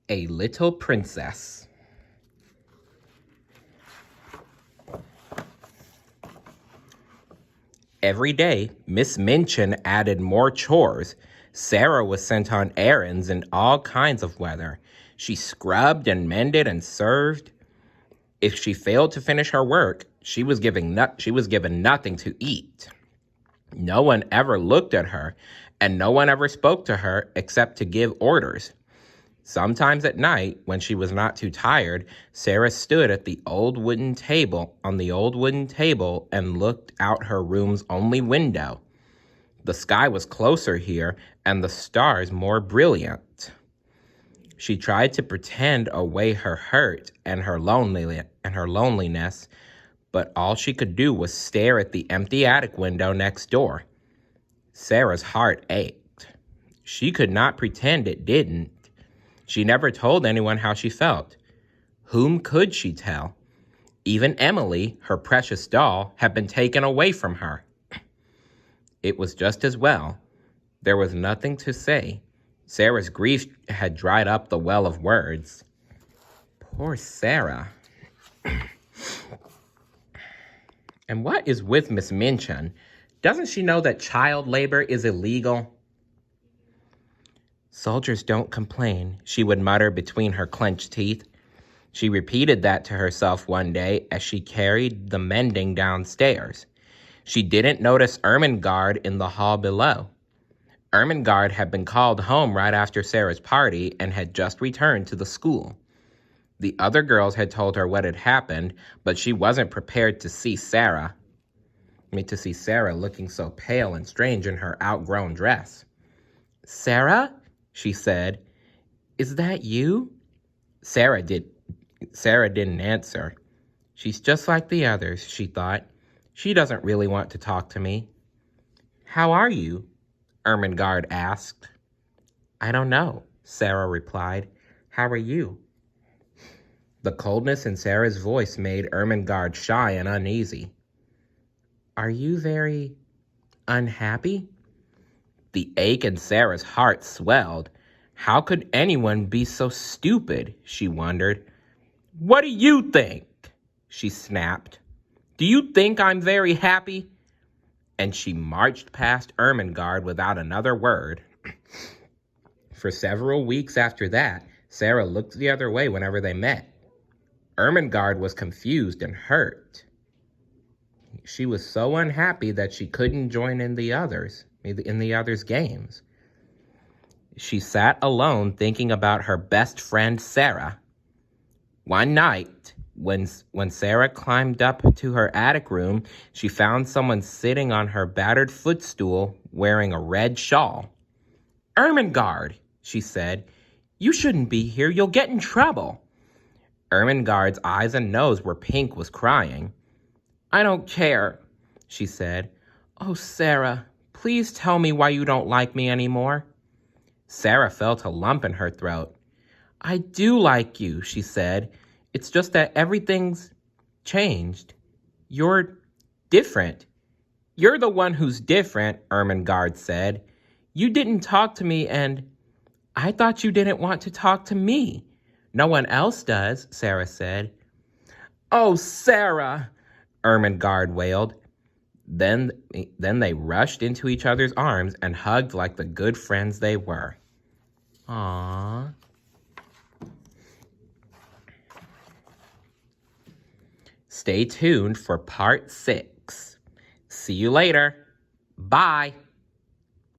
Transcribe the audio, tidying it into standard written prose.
A Little Princess. Every day, Miss Minchin added more chores. Sarah was sent on errands in all kinds of weather. She scrubbed and mended and served. If she failed to finish her work, she was given nothing to eat. No one ever looked at her, and no one ever spoke to her except to give orders. Sometimes at night, when she was not too tired, Sarah stood at the old wooden table and looked out her room's only window. The sky was closer here and the stars more brilliant. She tried to pretend away her hurt and her loneliness, but all she could do was stare at the empty attic window next door. Sarah's heart ached. She could not pretend it didn't. She never told anyone how she felt. Whom could she tell? Even Emily, her precious doll, had been taken away from her. It was just as well. There was nothing to say. Sarah's grief had dried up the well of words. Poor Sarah. And what is with Miss Minchin? Doesn't she know that child labor is illegal? Soldiers don't complain, she would mutter between her clenched teeth. She repeated that to herself one day as she carried the mending downstairs. She didn't notice Ermengarde in the hall below. Ermengarde had been called home right after Sarah's party and had just returned to the school. The other girls had told her what had happened, but she wasn't prepared to see Sarah looking so pale and strange in her outgrown dress. "Sarah?" she said. "Is that you?" Sarah didn't answer. She's just like the others, she thought. She doesn't really want to talk to me. How are you? Ermengarde asked. I don't know, Sarah replied. How are you? The coldness in Sarah's voice made Ermengarde shy and uneasy. Are you very unhappy? The ache in Sarah's heart swelled. How could anyone be so stupid, she wondered. What do you think? She snapped. Do you think I'm very happy? And she marched past Ermengarde without another word. For several weeks after that, Sarah looked the other way whenever they met. Ermengarde was confused and hurt. She was so unhappy that she couldn't join in the others' games. She sat alone thinking about her best friend, Sarah. One night, when Sarah climbed up to her attic room, she found someone sitting on her battered footstool wearing a red shawl. Ermengarde, she said, you shouldn't be here. You'll get in trouble. Ermengarde's eyes and nose were pink with crying. I don't care, she said. Oh, Sarah, please tell me why you don't like me anymore. Sarah felt a lump in her throat. I do like you, she said. It's just that everything's changed. You're different. You're the one who's different, Ermengarde said. You didn't talk to me and I thought you didn't want to talk to me. No one else does, Sarah said. Oh, Sarah, Ermengarde wailed. Then they rushed into each other's arms and hugged like the good friends they were. Aww. Stay tuned for part 6. See you later. Bye.